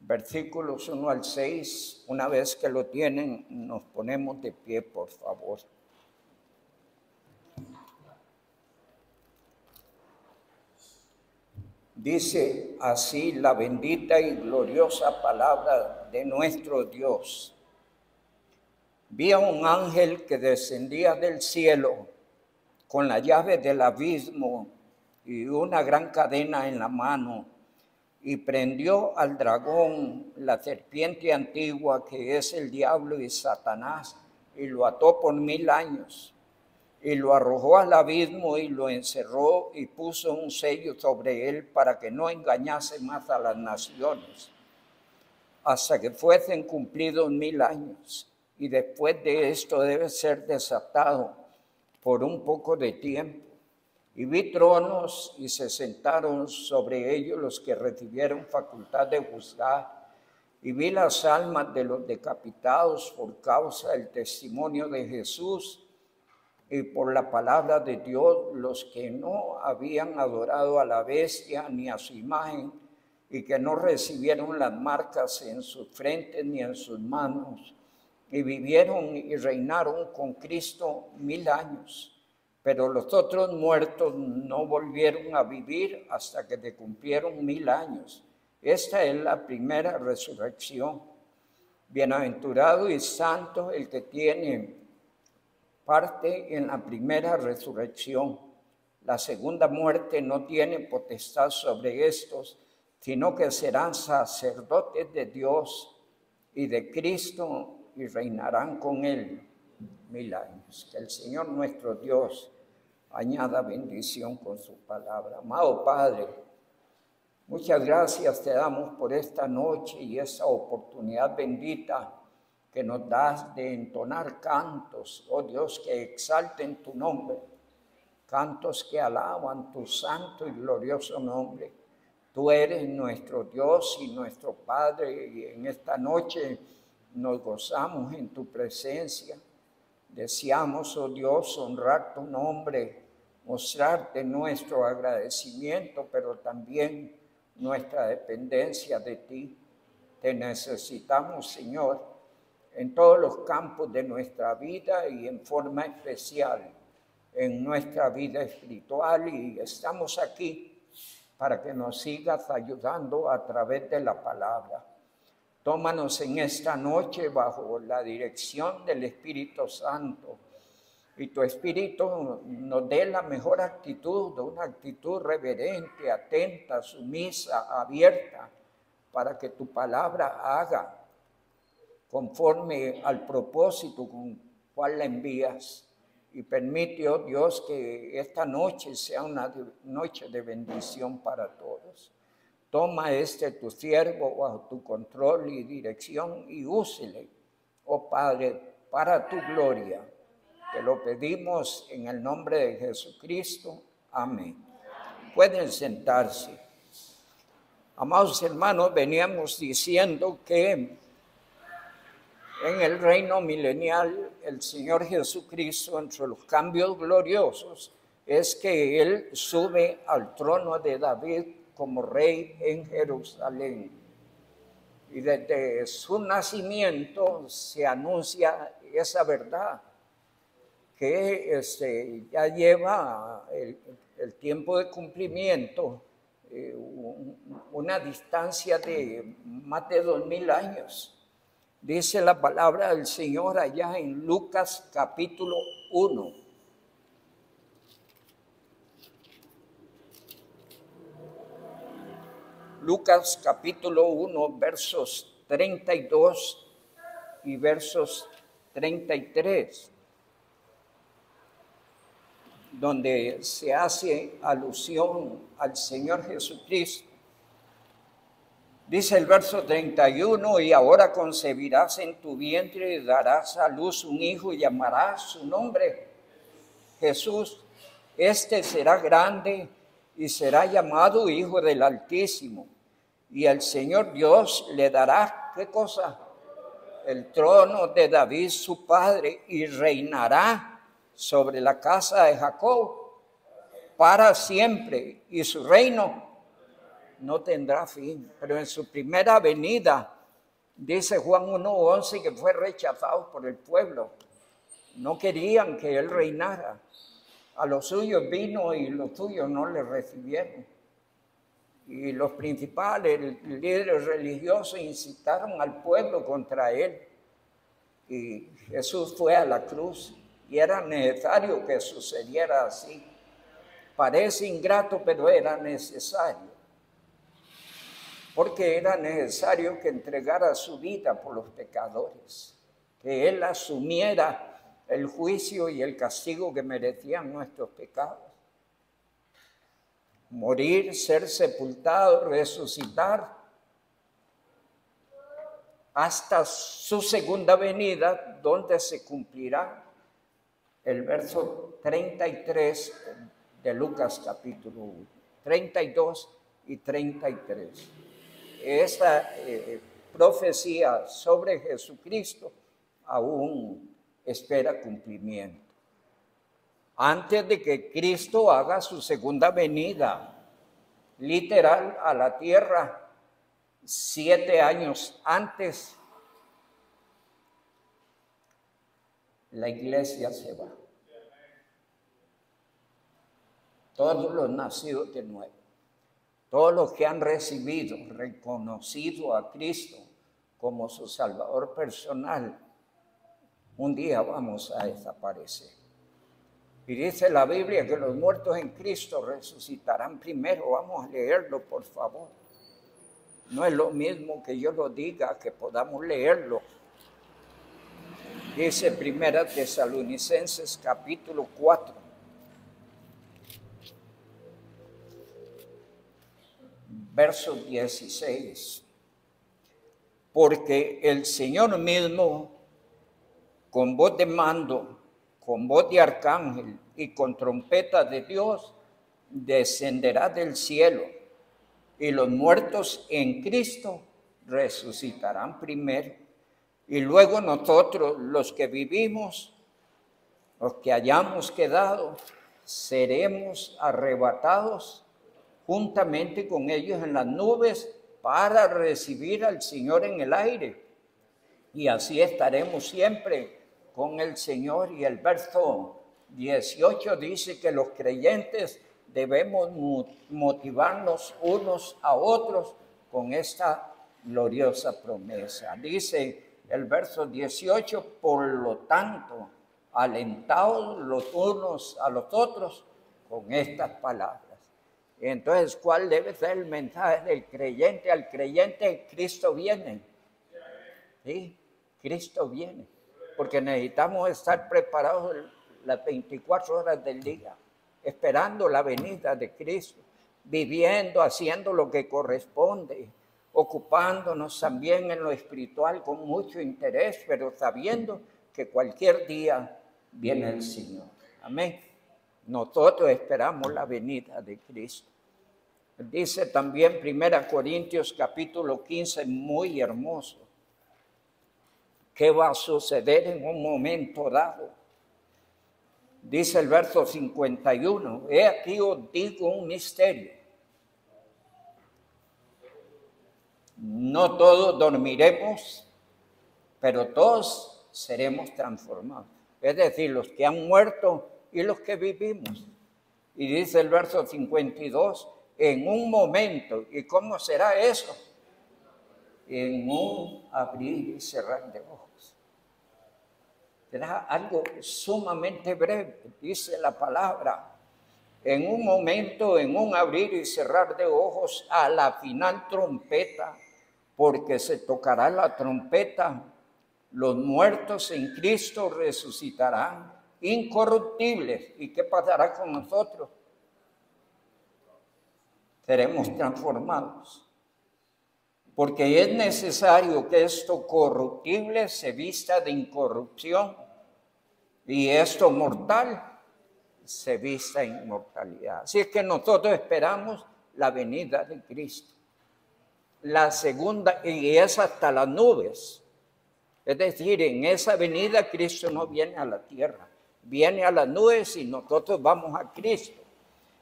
versículos 1 al 6. Una vez que lo tienen, nos ponemos de pie, por favor. Dice así la bendita y gloriosa palabra de nuestro Dios. Vi a un ángel que descendía del cielo con la llave del abismo y una gran cadena en la mano, y prendió al dragón, la serpiente antigua, que es el diablo y Satanás, y lo ató por 1000 años. Y lo arrojó al abismo y lo encerró y puso un sello sobre él para que no engañase más a las naciones, hasta que fuesen cumplidos 1000 años. Y después de esto debe ser desatado por un poco de tiempo. Y vi tronos y se sentaron sobre ellos los que recibieron facultad de juzgar. Y vi las almas de los decapitados por causa del testimonio de Jesús y por la palabra de Dios, los que no habían adorado a la bestia ni a su imagen, y que no recibieron las marcas en sus frentes ni en sus manos, y vivieron y reinaron con Cristo 1000 años. Pero los otros muertos no volvieron a vivir hasta que se cumplieron 1000 años. Esta es la primera resurrección. Bienaventurado y santo el que tiene parte en la primera resurrección. La segunda muerte no tiene potestad sobre estos, sino que serán sacerdotes de Dios y de Cristo y reinarán con él 1000 años. Que el Señor nuestro Dios añada bendición con su palabra. Amado Padre, muchas gracias te damos por esta noche y esa oportunidad bendita que nos das de entonar cantos, oh Dios, que exalten tu nombre, cantos que alaban tu santo y glorioso nombre. Tú eres nuestro Dios y nuestro Padre, y en esta noche nos gozamos en tu presencia. Deseamos, oh Dios, honrar tu nombre, mostrarte nuestro agradecimiento, pero también nuestra dependencia de ti. Te necesitamos, Señor, en todos los campos de nuestra vida y en forma especial en nuestra vida espiritual, y estamos aquí para que nos sigas ayudando a través de la palabra. Tómanos en esta noche bajo la dirección del Espíritu Santo, y tu Espíritu nos dé la mejor actitud, una actitud reverente, atenta, sumisa, abierta, para que tu palabra haga conforme al propósito con cual la envías. Y permite, oh Dios, que esta noche sea una noche de bendición para todos. Toma tu siervo bajo tu control y dirección y úsele, oh Padre, para tu gloria. Te lo pedimos en el nombre de Jesucristo. Amén. Pueden sentarse. Amados hermanos, veníamos diciendo que en el reino milenial, el Señor Jesucristo, entre los cambios gloriosos, es que Él sube al trono de David como rey en Jerusalén. Y desde su nacimiento se anuncia esa verdad, que ya lleva el tiempo de cumplimiento, una distancia de más de 2000 años. Dice la palabra del Señor allá en Lucas capítulo 1. Lucas capítulo 1, versos 32 y versos 33, donde se hace alusión al Señor Jesucristo. Dice el verso 31, y ahora concebirás en tu vientre y darás a luz un hijo y llamarás su nombre Jesús. Este será grande y será llamado Hijo del Altísimo. Y el Señor Dios le dará, ¿qué cosa? El trono de David su padre, y reinará sobre la casa de Jacob para siempre, y su reino no tendrá fin. Pero en su primera venida, dice Juan 1:11, que fue rechazado por el pueblo. No querían que él reinara. A los suyos vino y los suyos no le recibieron. Y los principales líderes religiosos incitaron al pueblo contra él. Y Jesús fue a la cruz y era necesario que sucediera así. Parece ingrato, pero era necesario. Porque era necesario que entregara su vida por los pecadores, que él asumiera el juicio y el castigo que merecían nuestros pecados. Morir, ser sepultado, resucitar, hasta su segunda venida, donde se cumplirá el verso 33 de Lucas capítulo 1, 32 y 33. Esta profecía sobre Jesucristo aún espera cumplimiento. Antes de que Cristo haga su segunda venida, literal, a la tierra, 7 años antes, la iglesia se va. Todos los nacidos de nuevo, todos los que han recibido, reconocido a Cristo como su Salvador personal, un día vamos a desaparecer. Y dice la Biblia que los muertos en Cristo resucitarán primero. Vamos a leerlo, por favor. No es lo mismo que yo lo diga, que podamos leerlo. Dice 1 Tesalonicenses capítulo 4. Verso 16. Porque el Señor mismo, con voz de mando, con voz de arcángel y con trompeta de Dios, descenderá del cielo, y los muertos en Cristo resucitarán primero. Y luego nosotros, los que vivimos, los que hayamos quedado, seremos arrebatados juntamente con ellos en las nubes para recibir al Señor en el aire. Y así estaremos siempre con el Señor. Y el verso 18 dice que los creyentes debemos motivarnos unos a otros con esta gloriosa promesa. Dice el verso 18, por lo tanto, alentaos los unos a los otros con estas palabras. Entonces, ¿cuál debe ser el mensaje del creyente? Al creyente, Cristo viene. ¿Sí? Cristo viene. Porque necesitamos estar preparados las 24 horas del día, esperando la venida de Cristo, viviendo, haciendo lo que corresponde, ocupándonos también en lo espiritual con mucho interés, pero sabiendo que cualquier día viene el Señor. Amén. Nosotros esperamos la venida de Cristo. Dice también 1 Corintios capítulo 15, muy hermoso. ¿Qué va a suceder en un momento dado? Dice el verso 51, he aquí os digo un misterio. No todos dormiremos, pero todos seremos transformados. Es decir, los que han muerto y los que vivimos. Y dice el verso 52, en un momento. ¿Y cómo será eso? En un abrir y cerrar de ojos. Será algo sumamente breve, dice la palabra. En un momento, en un abrir y cerrar de ojos, a la final trompeta, porque se tocará la trompeta, los muertos en Cristo resucitarán incorruptibles. ¿Y qué pasará con nosotros? Seremos transformados. Porque es necesario que esto corruptible se vista de incorrupción y esto mortal se vista de inmortalidad. Así es que nosotros esperamos la venida de Cristo. La segunda, y es hasta las nubes. Es decir, en esa venida Cristo no viene a la tierra, viene a las nubes y nosotros vamos a Cristo.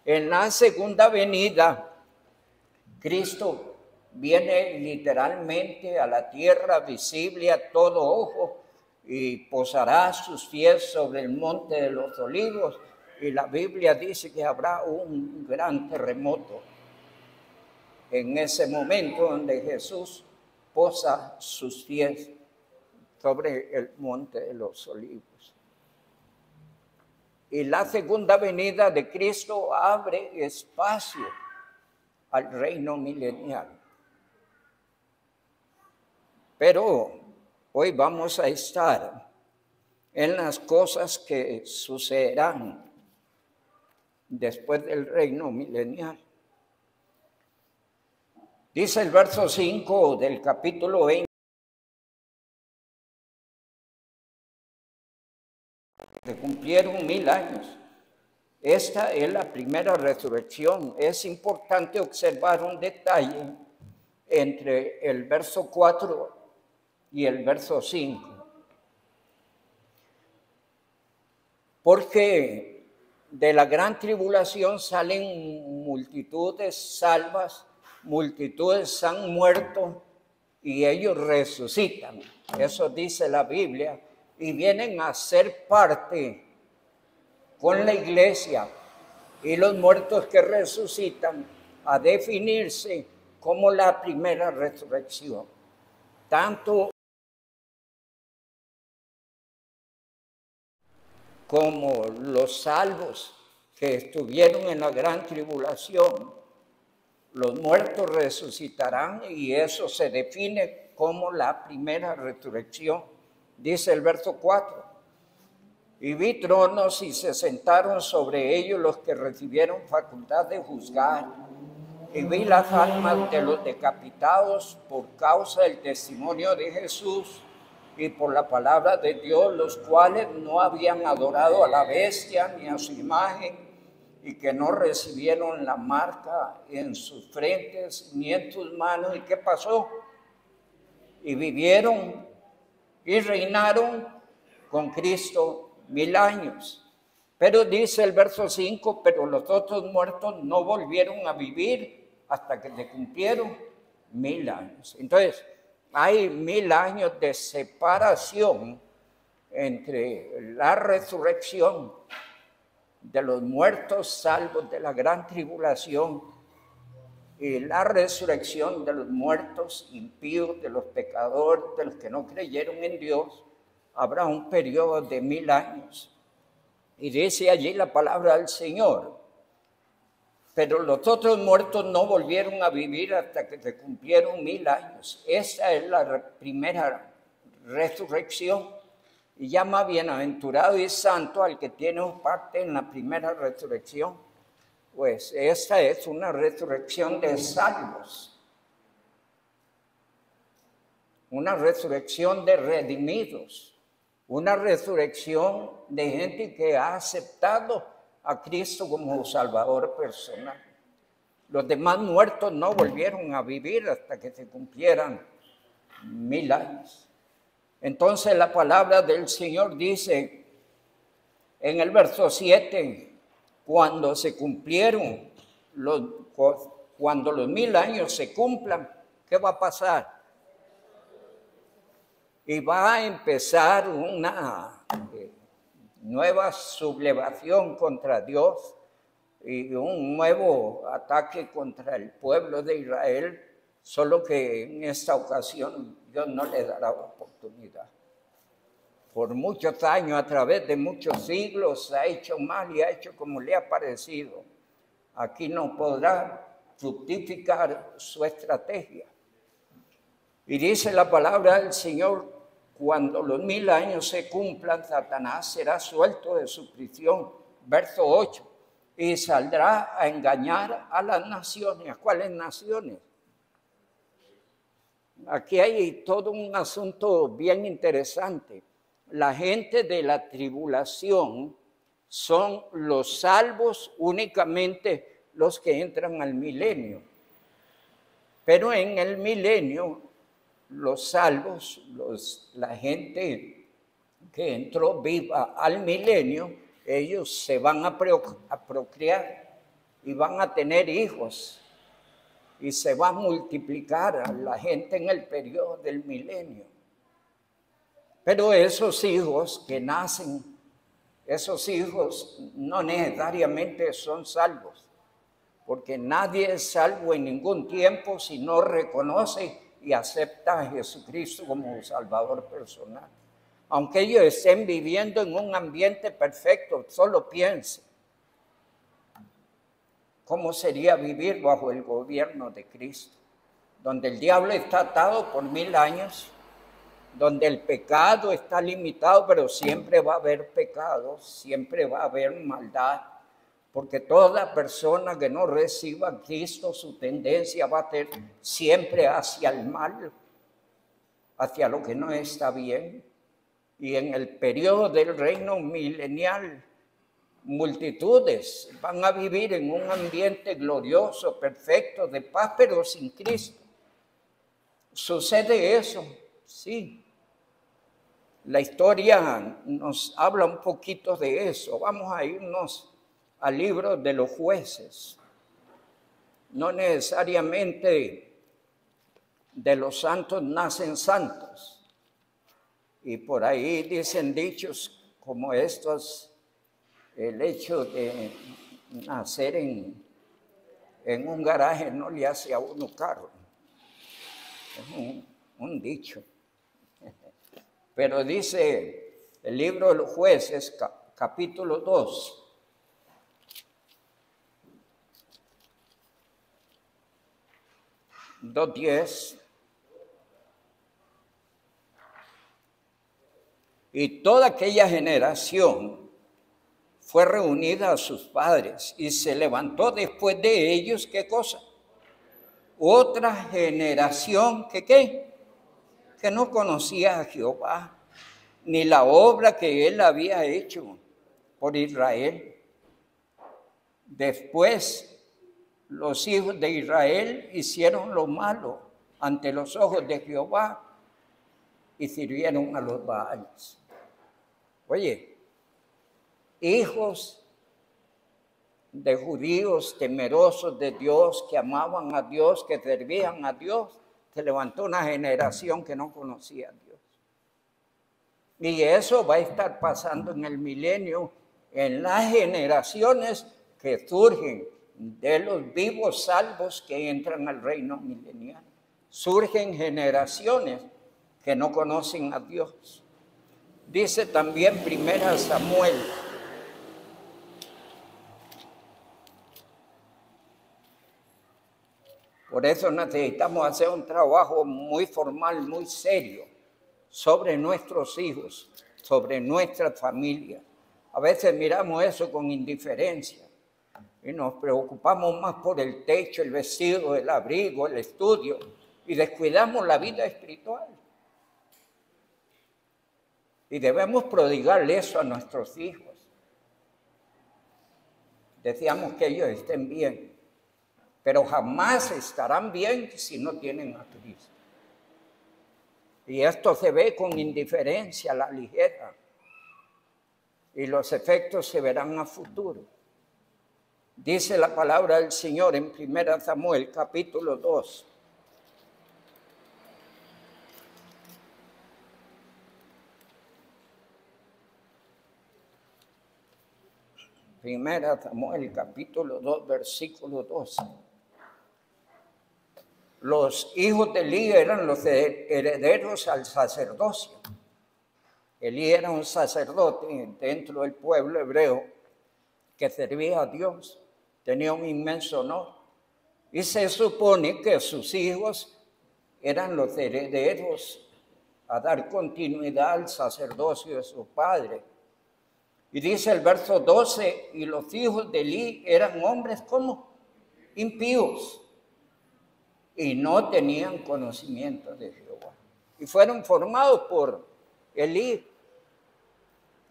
En la segunda venida, Cristo viene literalmente a la tierra visible a todo ojo y posará sus pies sobre el monte de los olivos. Y la Biblia dice que habrá un gran terremoto en ese momento donde Jesús posa sus pies sobre el monte de los olivos. Y la segunda venida de Cristo abre espacio al reino milenial. Pero hoy vamos a estar en las cosas que sucederán después del reino milenial. Dice el verso 5 del capítulo 20. Se cumplieron 1000 años. Esta es la primera resurrección. Es importante observar un detalle entre el verso 4 y el verso 5. Porque de la gran tribulación salen multitudes salvas, multitudes han muerto y ellos resucitan. Eso dice la Biblia. Y vienen a ser parte con la iglesia y los muertos que resucitan a definirse como la primera resurrección. Tanto como los salvos que estuvieron en la gran tribulación, los muertos resucitarán y eso se define como la primera resurrección. Dice el verso 4, y vi tronos y se sentaron sobre ellos los que recibieron facultad de juzgar. Y vi las almas de los decapitados por causa del testimonio de Jesús y por la palabra de Dios, los cuales no habían adorado a la bestia ni a su imagen y que no recibieron la marca en sus frentes ni en sus manos. ¿Y qué pasó? Y vivieron y reinaron con Cristo 1000 años. Pero dice el verso 5, pero los otros muertos no volvieron a vivir hasta que se cumplieron 1000 años. Entonces, hay 1000 años de separación entre la resurrección de los muertos salvos de la gran tribulación y la resurrección de los muertos impíos, de los pecadores, de los que no creyeron en Dios. Habrá un periodo de 1000 años. Y dice allí la palabra del Señor, pero los otros muertos no volvieron a vivir hasta que se cumplieron 1000 años. Esa es la primera resurrección. Y llama bienaventurado y santo al que tiene parte en la primera resurrección. Pues esta es una resurrección de salvos, una resurrección de redimidos, una resurrección de gente que ha aceptado a Cristo como Salvador personal. Los demás muertos no volvieron a vivir hasta que se cumplieran 1000 años. Entonces la palabra del Señor dice en el verso 7, cuando se cumplieron, cuando los 1000 años se cumplan, ¿qué va a pasar? Y va a empezar una nueva sublevación contra Dios y un nuevo ataque contra el pueblo de Israel, solo que en esta ocasión Dios no le dará oportunidad. Por muchos años, a través de muchos siglos, ha hecho mal y ha hecho como le ha parecido. Aquí no podrá fructificar su estrategia. Y dice la palabra del Señor, cuando los 1000 años se cumplan, Satanás será suelto de su prisión. Verso 8, y saldrá a engañar a las naciones. ¿A cuáles naciones? Aquí hay todo un asunto bien interesante. La gente de la tribulación son los salvos, únicamente los que entran al milenio. Pero en el milenio, los salvos, la gente que entró viva al milenio, ellos se van a procrear y van a tener hijos. y se va a multiplicar a la gente en el periodo del milenio. Pero esos hijos que nacen, esos hijos no necesariamente son salvos, porque nadie es salvo en ningún tiempo si no reconoce y acepta a Jesucristo como Salvador personal. Aunque ellos estén viviendo en un ambiente perfecto, solo piensen cómo sería vivir bajo el gobierno de Cristo, donde el diablo está atado por 1000 años, donde el pecado está limitado, pero siempre va a haber pecado, siempre va a haber maldad, porque toda persona que no reciba a Cristo, su tendencia va a ser siempre hacia el mal, hacia lo que no está bien. Y en el periodo del reino milenial, multitudes van a vivir en un ambiente glorioso, perfecto, de paz, pero sin Cristo. ¿Sucede eso? Sí. La historia nos habla un poquito de eso. Vamos a irnos al libro de los Jueces. No necesariamente de los santos nacen santos. Y por ahí dicen dichos como estos, el hecho de nacer en un garaje no le hace a uno caro. Es un dicho. Pero dice el libro de los Jueces, capítulo 2. (2:10). Y toda aquella generación fue reunida a sus padres y se levantó después de ellos, ¿qué cosa? Otra generación que ¿qué? Que no conocía a Jehová, ni la obra que él había hecho por Israel. Después, los hijos de Israel hicieron lo malo ante los ojos de Jehová y sirvieron a los Baales. Oye, hijos de judíos temerosos de Dios, que amaban a Dios, que servían a Dios, se levantó una generación que no conocía a Dios. Y eso va a estar pasando en el milenio, en las generaciones que surgen de los vivos salvos que entran al reino milenial. Surgen generaciones que no conocen a Dios. Dice también 1 Samuel. Por eso necesitamos hacer un trabajo muy formal, muy serio, sobre nuestros hijos, sobre nuestra familia. A veces miramos eso con indiferencia y nos preocupamos más por el techo, el vestido, el abrigo, el estudio, y descuidamos la vida espiritual. Y debemos prodigarle eso a nuestros hijos. Deseamos que ellos estén bien, pero jamás estarán bien si no tienen a Cristo. Y esto se ve con indiferencia, a la ligera. Y los efectos se verán a futuro. Dice la palabra del Señor en 1 Samuel, capítulo 2. Primera Samuel, capítulo 2, versículo 12. Los hijos de Elí eran los herederos al sacerdocio. Elí era un sacerdote dentro del pueblo hebreo que servía a Dios, tenía un inmenso honor. Y se supone que sus hijos eran los herederos a dar continuidad al sacerdocio de su padre. Y dice el verso 12, y los hijos de Elí eran hombres como impíos y no tenían conocimiento de Jehová. Y fueron formados por Elí.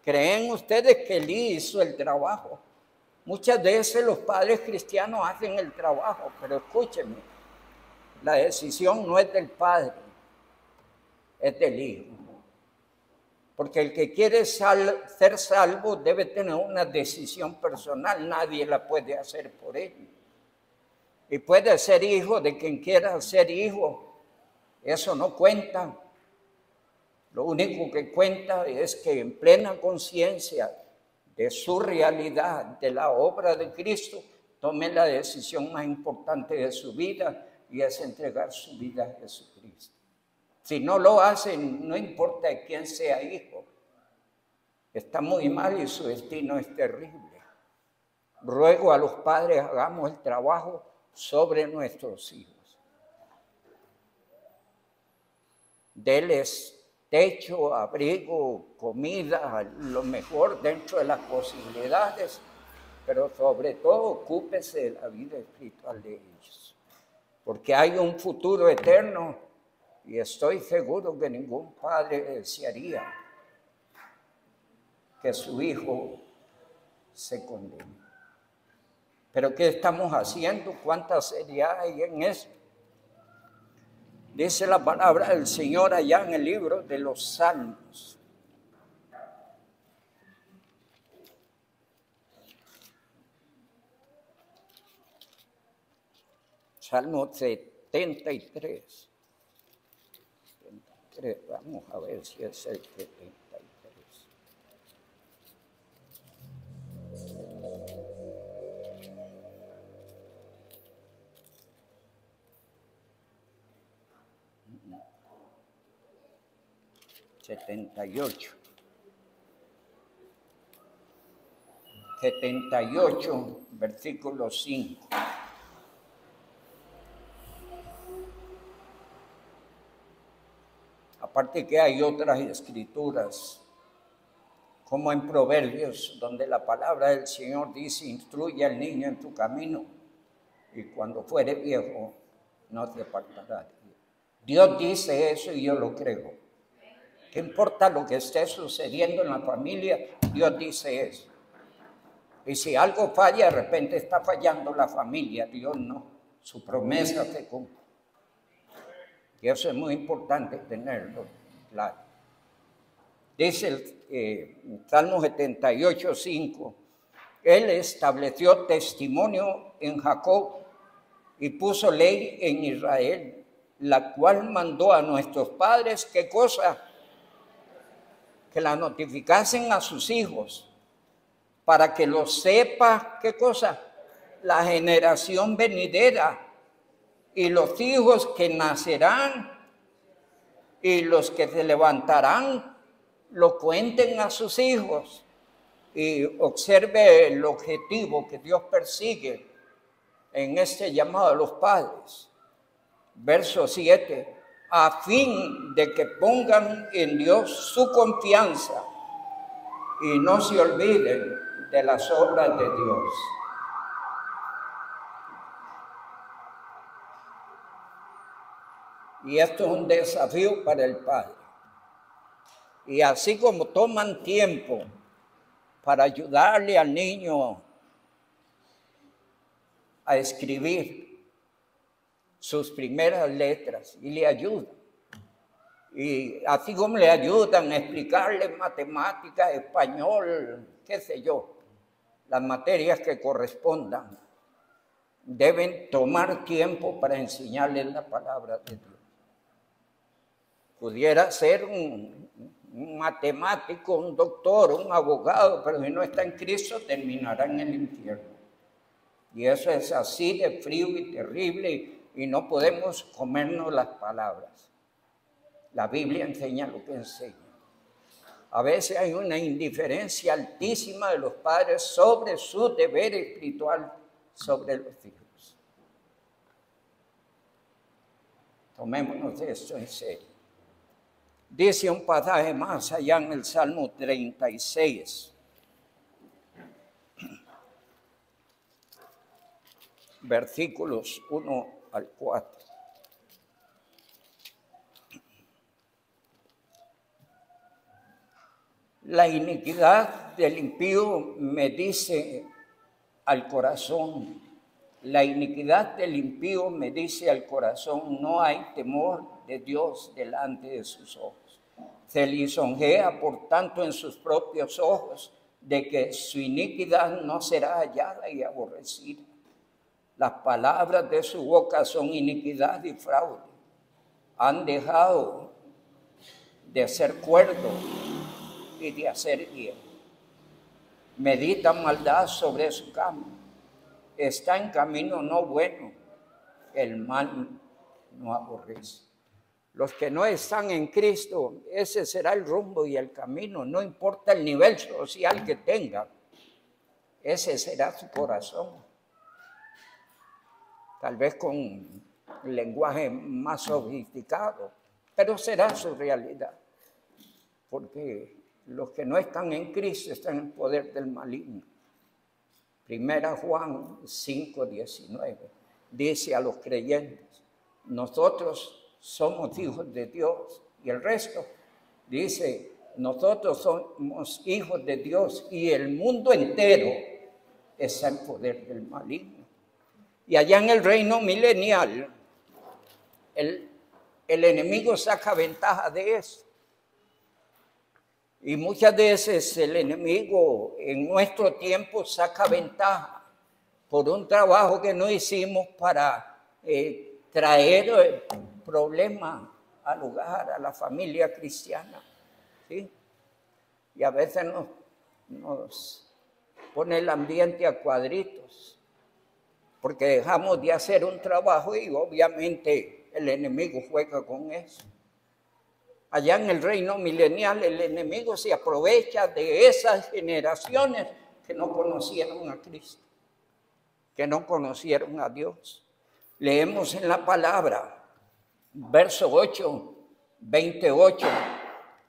¿Creen ustedes que Elí hizo el trabajo? Muchas veces los padres cristianos hacen el trabajo, pero escúchenme, la decisión no es del padre, es del hijo. Porque el que quiere ser salvo debe tener una decisión personal, nadie la puede hacer por él. Y puede ser hijo de quien quiera ser hijo. Eso no cuenta. Lo único que cuenta es que en plena conciencia de su realidad, de la obra de Cristo, tome la decisión más importante de su vida, y es entregar su vida a Jesucristo. Si no lo hacen, no importa de quién sea hijo, está muy mal y su destino es terrible. Ruego a los padres, hagamos el trabajo sobre nuestros hijos. Deles techo, abrigo, comida, lo mejor dentro de las posibilidades, pero sobre todo ocúpese de la vida espiritual de ellos, porque hay un futuro eterno y estoy seguro que ningún padre desearía que su hijo se condene. Pero ¿qué estamos haciendo? ¿Cuánta seriedad hay en eso? Dice la palabra del Señor allá en el libro de los Salmos. Salmo 73. Vamos a ver si es el 73. ...78, versículo 5. Aparte que hay otras escrituras, como en Proverbios, donde la palabra del Señor dice: instruye al niño en tu camino, y cuando fuere viejo no se apartará de él. Dios dice eso y yo lo creo. ¿Qué importa lo que esté sucediendo en la familia? Dios dice eso. Y si algo falla, de repente está fallando la familia, Dios no. Su promesa se cumple. Y eso es muy importante tenerlo claro. Dice el Salmo 78, 5. Él estableció testimonio en Jacob y puso ley en Israel, la cual mandó a nuestros padres, ¿qué cosa? Que la notificasen a sus hijos, para que lo sepa, ¿qué cosa? La generación venidera, y los hijos que nacerán, y los que se levantarán, lo cuenten a sus hijos. Y observe el objetivo que Dios persigue en este llamado a los padres. Verso 7. A fin de que pongan en Dios su confianza y no se olviden de las obras de Dios. Y esto es un desafío para el padre. Y así como toman tiempo para ayudarle al niño a escribir sus primeras letras, y le ayudan. Y así como le ayudan a explicarle matemáticas, español, qué sé yo, las materias que correspondan, deben tomar tiempo para enseñarles la palabra de Dios. Pudiera ser un matemático, un doctor, un abogado, pero si no está en Cristo, terminará en el infierno. Y eso es así de frío y terrible, y no podemos comernos las palabras. La Biblia enseña lo que enseña. A veces hay una indiferencia altísima de los padres sobre su deber espiritual sobre los hijos. Tomémonos esto en serio. Dice un pasaje más allá en el Salmo 36. Versículos 1 al 4. La iniquidad del impío me dice al corazón, la iniquidad del impío me dice al corazón, no hay temor de Dios delante de sus ojos. Se lisonjea por tanto en sus propios ojos de que su iniquidad no será hallada y aborrecida. Las palabras de su boca son iniquidad y fraude. Han dejado de ser cuerdos y de hacer bien. Meditan maldad sobre su cama. Está en camino no bueno. El mal no aborrece. Los que no están en Cristo, ese será el rumbo y el camino. No importa el nivel social que tenga. Ese será su corazón. Tal vez con un lenguaje más sofisticado, pero será su realidad. Porque los que no están en Cristo están en el poder del maligno. Primera Juan 5:19 dice a los creyentes, nosotros somos hijos de Dios, y el resto dice, nosotros somos hijos de Dios y el mundo entero está en poder del maligno. Y allá en el reino milenial, el enemigo saca ventaja de eso. Y muchas veces el enemigo en nuestro tiempo saca ventaja por un trabajo que no hicimos para traer problemas al hogar, a la familia cristiana. ¿Sí? Y a veces nos pone el ambiente a cuadritos, porque dejamos de hacer un trabajo y obviamente el enemigo juega con eso. Allá en el reino milenial el enemigo se aprovecha de esas generaciones que no conocieron a Cristo, que no conocieron a Dios. Leemos en la palabra, verso 28,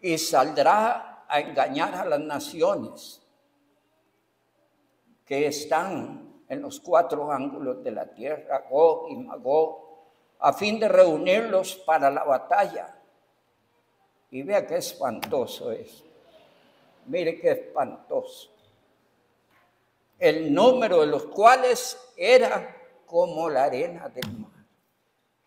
y saldrá a engañar a las naciones que están en los 4 ángulos de la tierra, Gog y Magog, a fin de reunirlos para la batalla. Y vea qué espantoso es. Mire qué espantoso. El número de los cuales era como la arena del mar.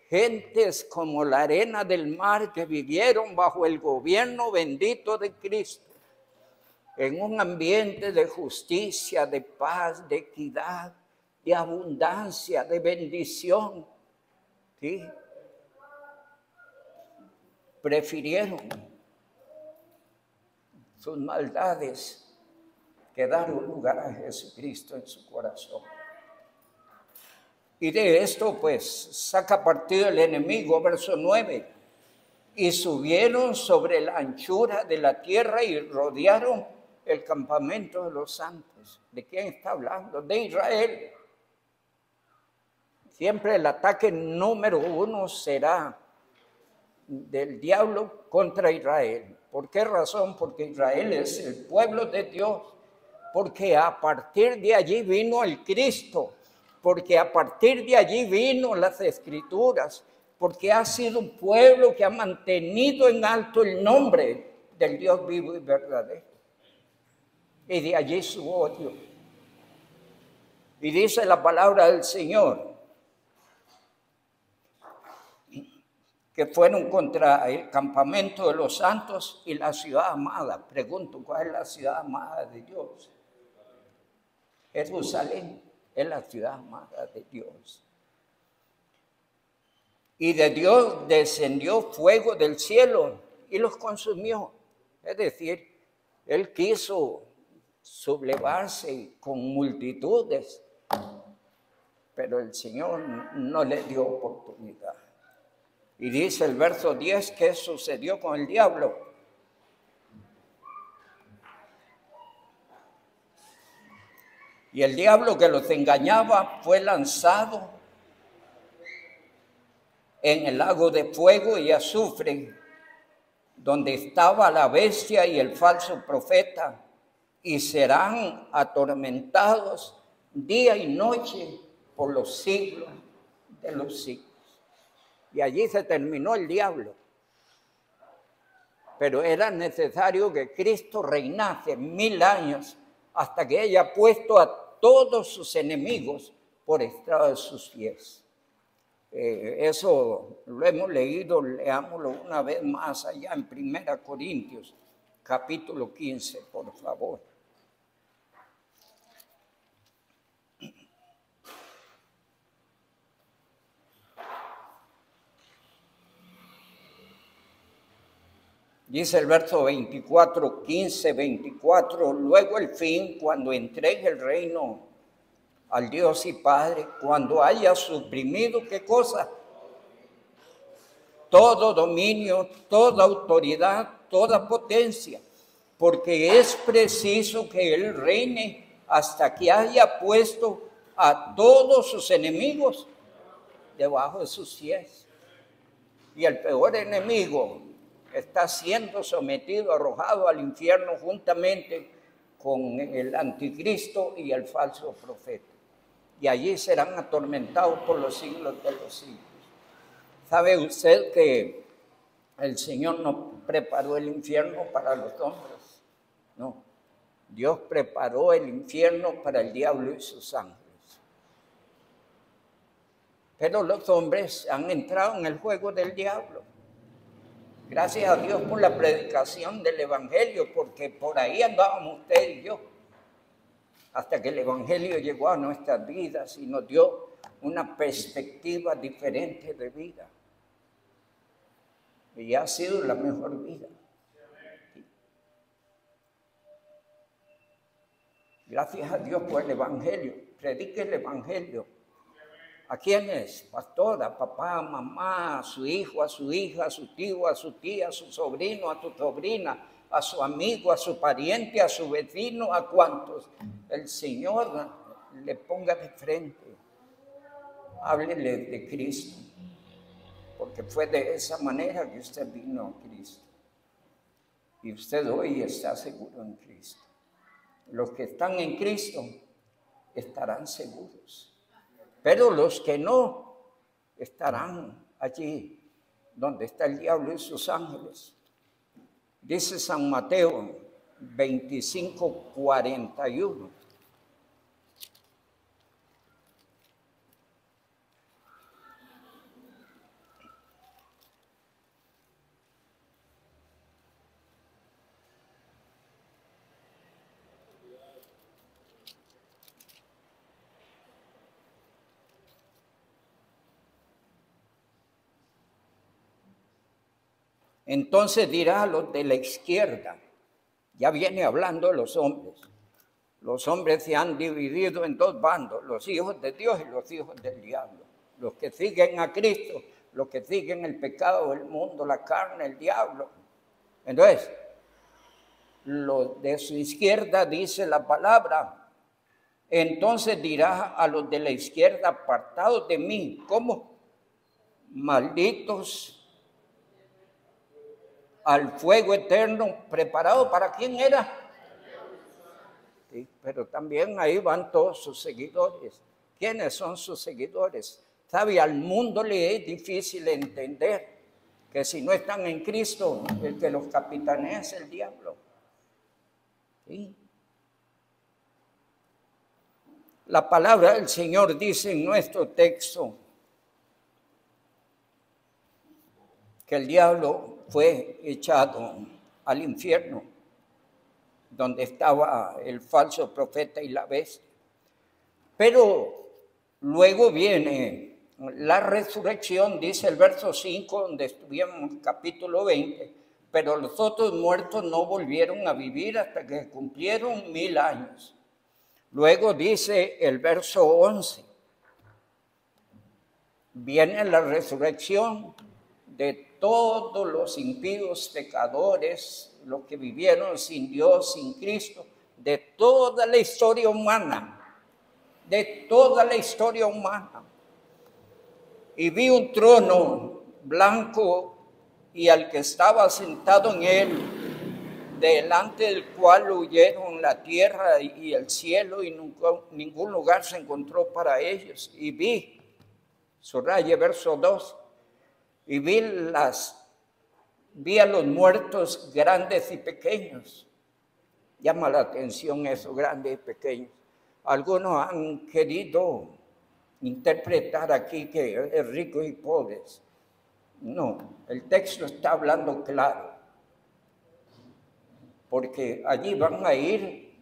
Gentes como la arena del mar que vivieron bajo el gobierno bendito de Cristo, en un ambiente de justicia, de paz, de equidad, de abundancia, de bendición. ¿Sí? Prefirieron sus maldades que dar un lugar a Jesucristo en su corazón. Y de esto pues saca partido el enemigo, verso 9. Y subieron sobre la anchura de la tierra y rodearon el campamento de los santos. ¿De quién está hablando? De Israel. Siempre el ataque número 1 será del diablo contra Israel. ¿Por qué razón? Porque Israel es el pueblo de Dios. Porque a partir de allí vino el Cristo. Porque a partir de allí vino las Escrituras. Porque ha sido un pueblo que ha mantenido en alto el nombre del Dios vivo y verdadero. Y de allí su odio. Y dice la palabra del Señor que fueron contra el campamento de los santos y la ciudad amada. Pregunto, ¿cuál es la ciudad amada de Dios? Jerusalén es la ciudad amada de Dios. Y de Dios descendió fuego del cielo y los consumió. Es decir, Él quiso sublevarse con multitudes, pero el Señor no le dio oportunidad. Y dice el verso 10, ¿qué sucedió con el diablo? Y el diablo que los engañaba fue lanzado en el lago de fuego y azufre, donde estaba la bestia y el falso profeta, y serán atormentados día y noche por los siglos de los siglos. Y allí se terminó el diablo. Pero era necesario que Cristo reinase 1000 años hasta que haya puesto a todos sus enemigos por estrado de sus pies. Eso lo hemos leído, leámoslo una vez más allá en 1 Corintios, capítulo 15, por favor. Dice el verso 24, 15, 24, luego el fin, cuando entregue el reino al Dios y Padre, cuando haya suprimido, ¿qué cosa? Todo dominio, toda autoridad, toda potencia, porque es preciso que Él reine hasta que haya puesto a todos sus enemigos debajo de sus pies. Y el peor enemigo está siendo sometido, arrojado al infierno juntamente con el anticristo y el falso profeta. Y allí serán atormentados por los siglos de los siglos. ¿Sabe usted que el Señor no preparó el infierno para los hombres? No. Dios preparó el infierno para el diablo y sus ángeles. Pero los hombres han entrado en el juego del diablo. Gracias a Dios por la predicación del Evangelio, porque por ahí andábamos usted y yo, hasta que el Evangelio llegó a nuestras vidas y nos dio una perspectiva diferente de vida. Y ha sido la mejor vida. Gracias a Dios por el Evangelio. Predique el Evangelio. ¿A quiénes? Pastor, a papá, a mamá, a su hijo, a su hija, a su tío, a su tía, a su sobrino, a tu sobrina, a su amigo, a su pariente, a su vecino, a cuantos el Señor le ponga de frente. Háblele de Cristo, porque fue de esa manera que usted vino a Cristo. Y usted hoy está seguro en Cristo. Los que están en Cristo estarán seguros. Pero los que no estarán allí donde está el diablo y sus ángeles. Dice San Mateo 25, 41. Entonces dirá a los de la izquierda, ya viene hablando de los hombres. Los hombres se han dividido en dos bandos, los hijos de Dios y los hijos del diablo. Los que siguen a Cristo, los que siguen el pecado, el mundo, la carne, el diablo. Entonces, los de su izquierda dice la palabra. Entonces dirá a los de la izquierda, apartados de mí, ¿cómo? Malditos al fuego eterno preparado. ¿Para quién era? Sí, pero también ahí van todos sus seguidores. ¿Quiénes son sus seguidores? ¿Sabe? Al mundo le es difícil entender que si no están en Cristo, el que los capitanea es el diablo. ¿Sí? La palabra del Señor dice en nuestro texto que el diablo fue echado al infierno, donde estaba el falso profeta y la bestia. Pero luego viene la resurrección, dice el verso 5, donde estuvimos capítulo 20, pero los otros muertos no volvieron a vivir hasta que cumplieron 1000 años. Luego dice el verso 11, viene la resurrección de todos los impíos pecadores, los que vivieron sin Dios, sin Cristo, de toda la historia humana, de toda la historia humana. Y vi un trono blanco y al que estaba sentado en él, delante del cual huyeron la tierra y el cielo y ningún lugar se encontró para ellos. Y vi, subraye verso 2, y vi a los muertos grandes y pequeños. Llama la atención eso, grandes y pequeños. Algunos han querido interpretar aquí que es ricos y pobres. No, el texto está hablando claro. Porque allí van a ir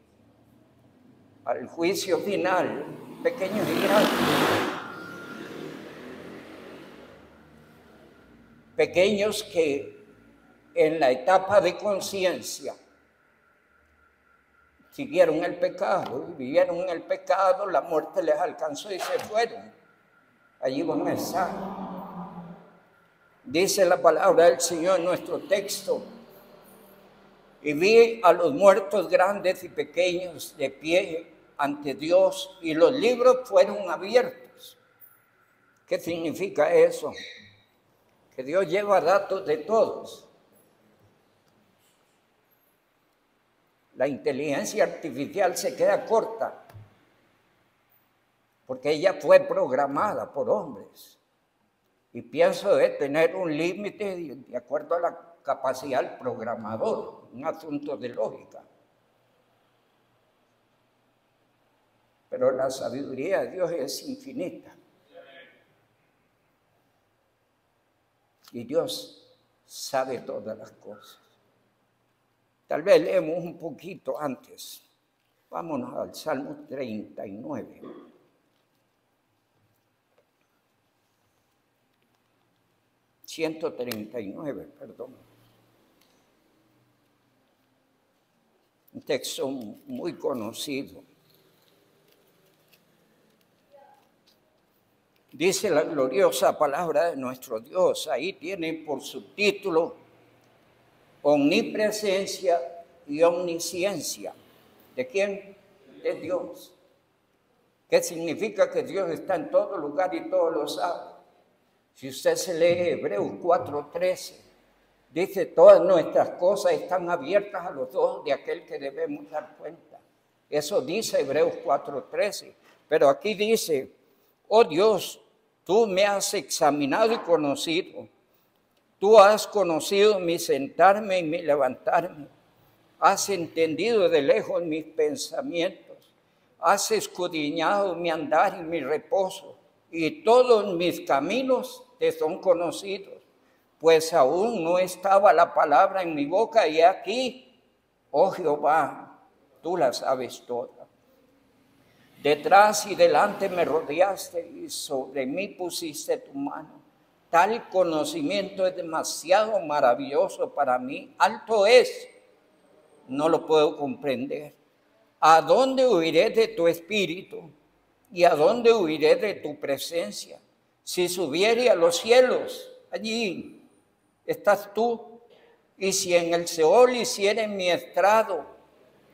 al juicio final, pequeños y grandes. Pequeños que en la etapa de conciencia, siguieron el pecado, vivieron en el pecado, la muerte les alcanzó y se fueron. Allí van a estar. Dice la palabra del Señor en nuestro texto: y vi a los muertos grandes y pequeños de pie ante Dios, y los libros fueron abiertos. ¿Qué significa eso? Que Dios lleva datos de todos. La inteligencia artificial se queda corta porque ella fue programada por hombres. Y pienso de tener un límite de acuerdo a la capacidad del programador, un asunto de lógica. Pero la sabiduría de Dios es infinita. Y Dios sabe todas las cosas. Tal vez leemos un poquito antes. Vámonos al Salmo 39. Perdón. Un texto muy conocido. Dice la gloriosa palabra de nuestro Dios. Ahí tiene por subtítulo omnipresencia y omnisciencia. ¿De quién? De Dios. ¿Qué significa? Que Dios está en todo lugar y todo lo sabe. Si usted se lee Hebreos 4:13, dice: todas nuestras cosas están abiertas a los ojos de aquel que debemos dar cuenta. Eso dice Hebreos 4:13. Pero aquí dice: oh Dios, tú me has examinado y conocido. Tú has conocido mi sentarme y mi levantarme. Has entendido de lejos mis pensamientos. Has escudriñado mi andar y mi reposo. Y todos mis caminos te son conocidos. Pues aún no estaba la palabra en mi boca, y aquí, oh Jehová, tú la sabes toda. Detrás y delante me rodeaste, y sobre mí pusiste tu mano. Tal conocimiento es demasiado maravilloso para mí. Alto es, no lo puedo comprender. ¿A dónde huiré de tu espíritu? ¿Y a dónde huiré de tu presencia? Si subiere a los cielos, allí estás tú. Y si en el Seol hiciere mi estrado,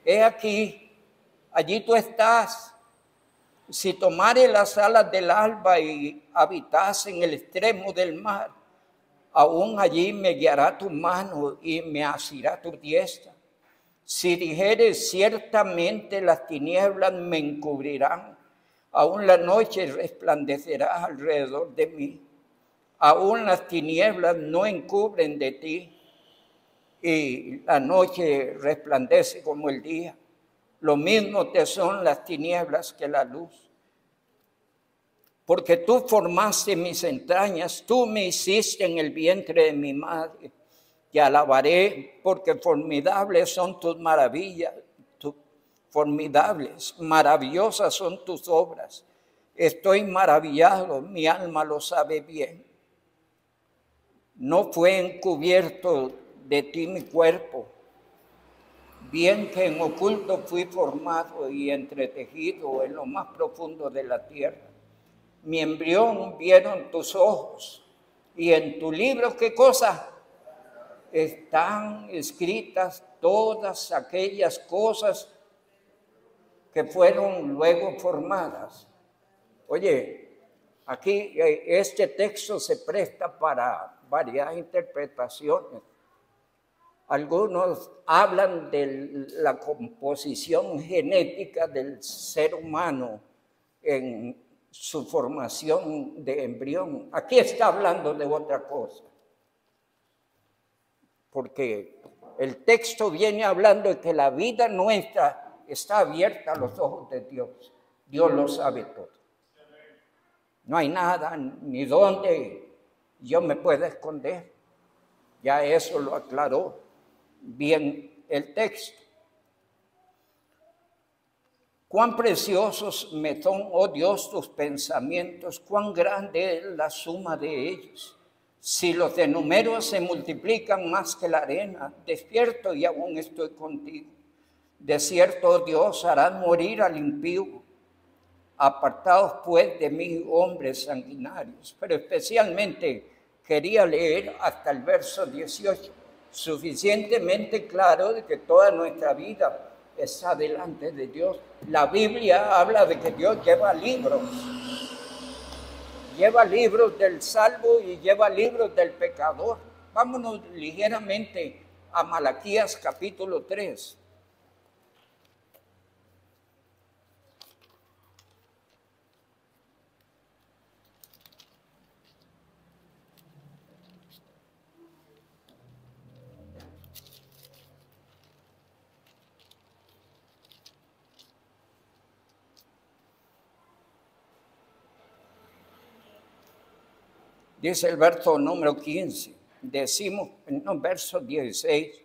he aquí, allí tú estás. Si tomare las alas del alba y habitase en el extremo del mar, aún allí me guiará tu mano y me asirá tu diestra. Si dijeres: ciertamente las tinieblas me encubrirán, aún la noche resplandecerá alrededor de mí. Aún las tinieblas no encubren de ti, y la noche resplandece como el día. Lo mismo te son las tinieblas que la luz. Porque tú formaste mis entrañas, tú me hiciste en el vientre de mi madre. Te alabaré, porque formidables son tus maravillas, formidables, maravillosas son tus obras. Estoy maravillado, mi alma lo sabe bien. No fue encubierto de ti mi cuerpo, bien que en oculto fui formado y entretejido en lo más profundo de la tierra. Mi embrión vieron tus ojos, y en tu libro, ¿qué cosa? Están escritas todas aquellas cosas que fueron luego formadas. Oye, aquí este texto se presta para varias interpretaciones. Algunos hablan de la composición genética del ser humano en su formación de embrión. Aquí está hablando de otra cosa, porque el texto viene hablando de que la vida nuestra está abierta a los ojos de Dios. Dios lo sabe todo. No hay nada ni dónde yo me pueda esconder. Ya eso lo aclaró bien el texto. Cuán preciosos me son, oh Dios, tus pensamientos, cuán grande es la suma de ellos. Si los de número se multiplican más que la arena, despierto y aún estoy contigo. De cierto, Dios hará morir al impío. Apartados pues de mí, hombres sanguinarios. Pero especialmente quería leer hasta el verso 18, suficientemente claro de que toda nuestra vida está delante de Dios. La Biblia habla de que Dios lleva libros del salvo y lleva libros del pecador. Vámonos ligeramente a Malaquías capítulo 3. Dice el verso número 15, decimos en el verso 16,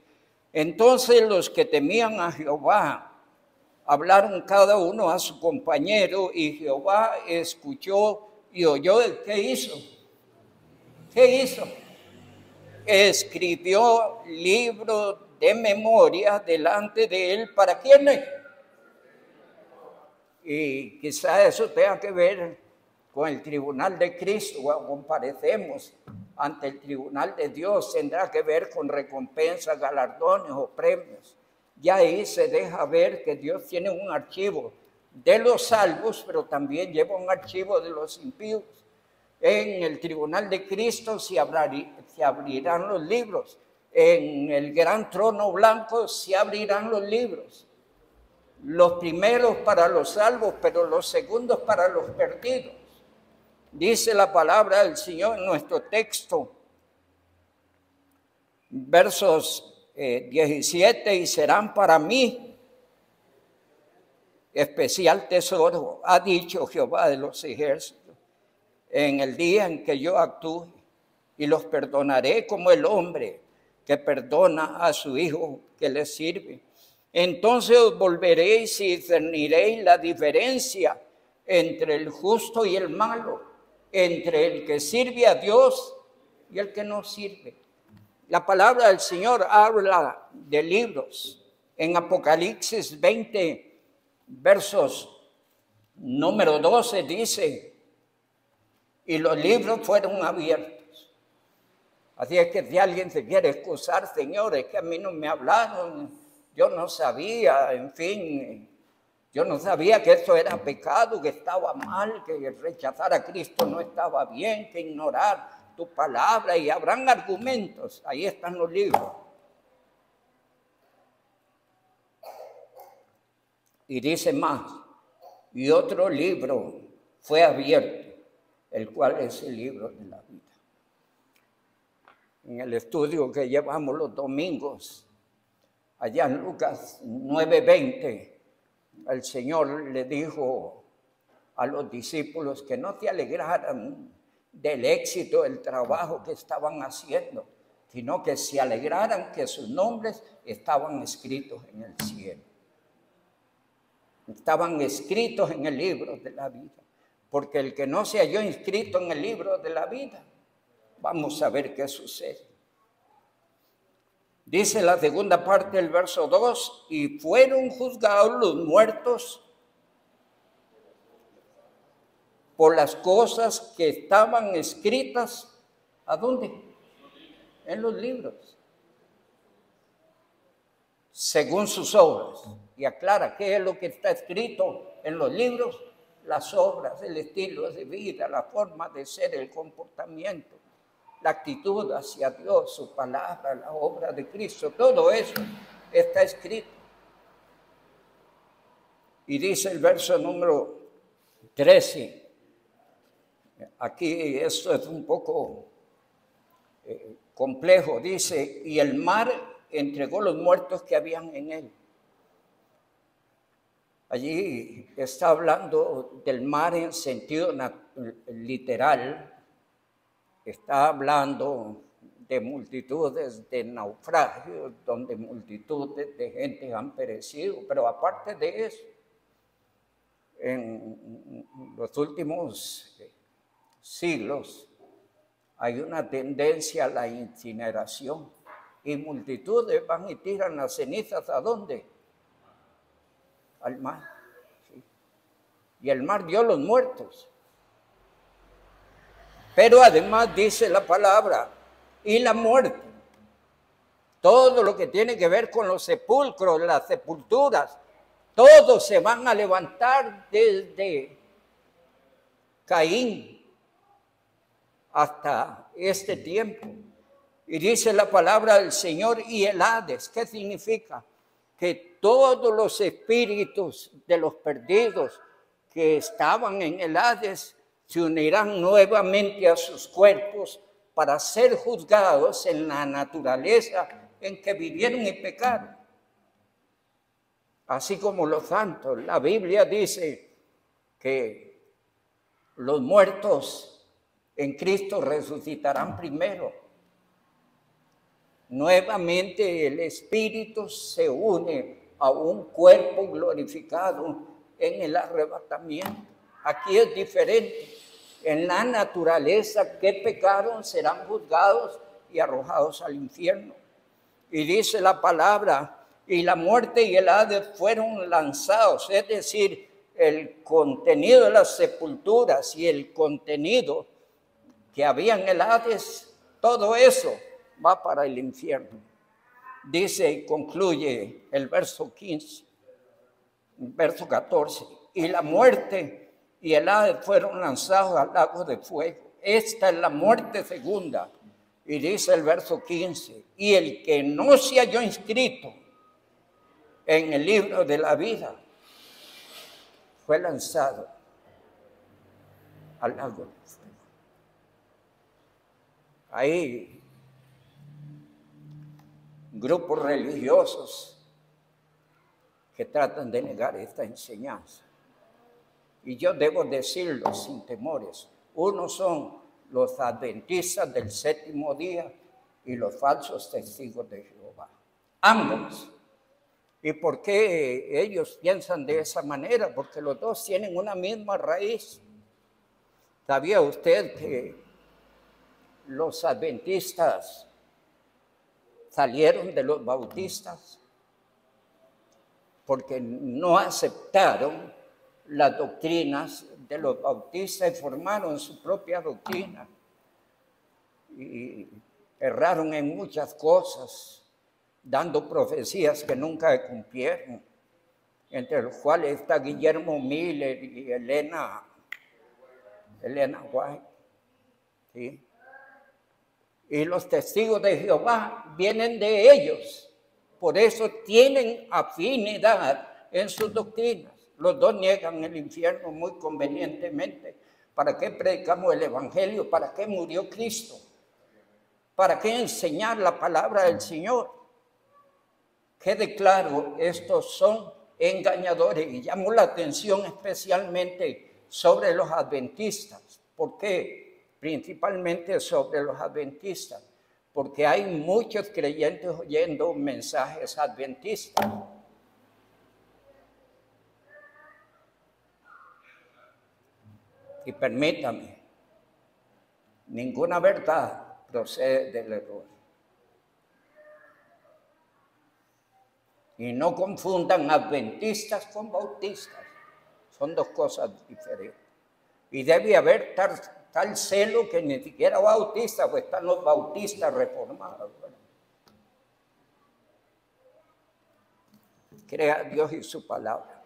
entonces los que temían a Jehová hablaron cada uno a su compañero y Jehová escuchó y oyó. ¿Qué hizo? ¿Qué hizo? Escribió libros de memoria delante de él. ¿Para quiénes? Y quizá eso tenga que ver con el tribunal de Cristo. Cuando comparecemos ante el tribunal de Dios, tendrá que ver con recompensas, galardones o premios. Ya ahí se deja ver que Dios tiene un archivo de los salvos, pero también lleva un archivo de los impíos. En el tribunal de Cristo se abrirán los libros. En el gran trono blanco se abrirán los libros. Los primeros para los salvos, pero los segundos para los perdidos. Dice la palabra del Señor en nuestro texto, versos 17, y serán para mí especial tesoro, ha dicho Jehová de los ejércitos, en el día en que yo actúe, y los perdonaré como el hombre que perdona a su hijo que le sirve. Entonces os volveréis y discerniréis la diferencia entre el justo y el malo, entre el que sirve a Dios y el que no sirve. La palabra del Señor habla de libros. En Apocalipsis 20, versos número 12 dice, y los libros fueron abiertos. Así es que si alguien se quiere excusar, Señor, es que a mí no me hablaron, yo no sabía, en fin, yo no sabía que eso era pecado, que estaba mal, que rechazar a Cristo no estaba bien, que ignorar tu palabra, y habrán argumentos. Ahí están los libros. Y dice más, y otro libro fue abierto, el cual es el libro de la vida. En el estudio que llevamos los domingos, allá en Lucas 9:20, el Señor le dijo a los discípulos que no se alegraran del éxito del trabajo que estaban haciendo, sino que se alegraran que sus nombres estaban escritos en el cielo. Estaban escritos en el libro de la vida. Porque el que no se halló inscrito en el libro de la vida, vamos a ver qué sucede. Dice la segunda parte del verso 2, y fueron juzgados los muertos por las cosas que estaban escritas, ¿a dónde? En los libros. Según sus obras. Y aclara qué es lo que está escrito en los libros: las obras, el estilo de vida, la forma de ser, el comportamiento, la actitud hacia Dios, su palabra, la obra de Cristo, todo eso está escrito. Y dice el verso número 13, aquí esto es un poco complejo, dice, y el mar entregó los muertos que habían en él. Allí está hablando del mar en sentido literal, está hablando de multitudes de naufragios, donde multitudes de gente han perecido, pero aparte de eso, en los últimos siglos hay una tendencia a la incineración. Y multitudes van y tiran las cenizas ¿a dónde? Al mar. ¿Sí? Y el mar dio los muertos. Pero además dice la palabra, y la muerte. Todo lo que tiene que ver con los sepulcros, las sepulturas, todos se van a levantar desde Caín hasta este tiempo. Y dice la palabra del Señor, y el Hades. ¿Qué significa? Que todos los espíritus de los perdidos que estaban en el Hades se unirán nuevamente a sus cuerpos para ser juzgados en la naturaleza en que vivieron y pecaron. Así como los santos. La Biblia dice que los muertos en Cristo resucitarán primero. Nuevamente el Espíritu se une a un cuerpo glorificado en el arrebatamiento. Aquí es diferente. En la naturaleza que pecaron serán juzgados y arrojados al infierno. Y dice la palabra, y la muerte y el Hades fueron lanzados, es decir, el contenido de las sepulturas y el contenido que había en el Hades, todo eso va para el infierno. Dice y concluye el verso 15, el verso 14, y la muerte y el Hades fueron lanzados al lago de fuego. Esta es la muerte segunda. Y dice el verso 15, y el que no se halló inscrito en el libro de la vida fue lanzado al lago de fuego. Hay grupos religiosos que tratan de negar esta enseñanza. Y yo debo decirlo sin temores. Unos son los adventistas del séptimo día y los falsos testigos de Jehová. Ambos. ¿Y por qué ellos piensan de esa manera? Porque los dos tienen una misma raíz. ¿Sabía usted que los adventistas salieron de los bautistas? Porque no aceptaron las doctrinas de los bautistas y formaron su propia doctrina. Y erraron en muchas cosas, dando profecías que nunca cumplieron, entre los cuales está Guillermo Miller y Elena White. ¿Sí? Y los testigos de Jehová vienen de ellos, por eso tienen afinidad en sus doctrinas. Los dos niegan el infierno muy convenientemente. ¿Para qué predicamos el evangelio? ¿Para qué murió Cristo? ¿Para qué enseñar la palabra del Señor? Quede claro, estos son engañadores. Y llamo la atención especialmente sobre los adventistas. ¿Por qué? Principalmente sobre los adventistas. Porque hay muchos creyentes oyendo mensajes adventistas. Y permítame, ninguna verdad procede del error. Y no confundan adventistas con bautistas. Son dos cosas diferentes. Y debe haber tal celo que ni siquiera bautistas, pues están los bautistas reformados. ¿Verdad? Crea a Dios y su palabra.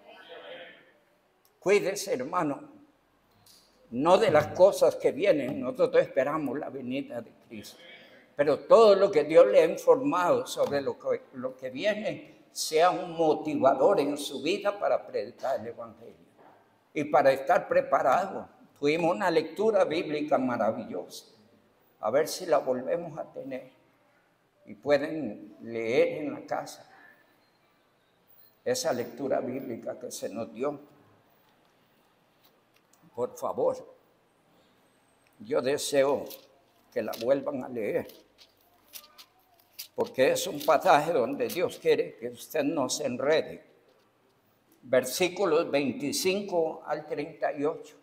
Cuídese, hermano. No de las cosas que vienen, nosotros esperamos la venida de Cristo. Pero todo lo que Dios le ha informado sobre lo que viene, sea un motivador en su vida para predicar el evangelio. Y para estar preparado. Tuvimos una lectura bíblica maravillosa. A ver si la volvemos a tener. Y pueden leer en la casa esa lectura bíblica que se nos dio. Por favor, yo deseo que la vuelvan a leer, porque es un pasaje donde Dios quiere que usted no se enrede. Versículos 25 al 38,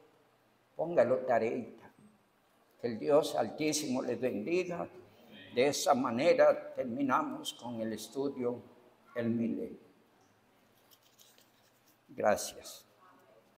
póngalo tareita. Que el Dios Altísimo les bendiga. De esa manera terminamos con el estudio El Milenio. Gracias.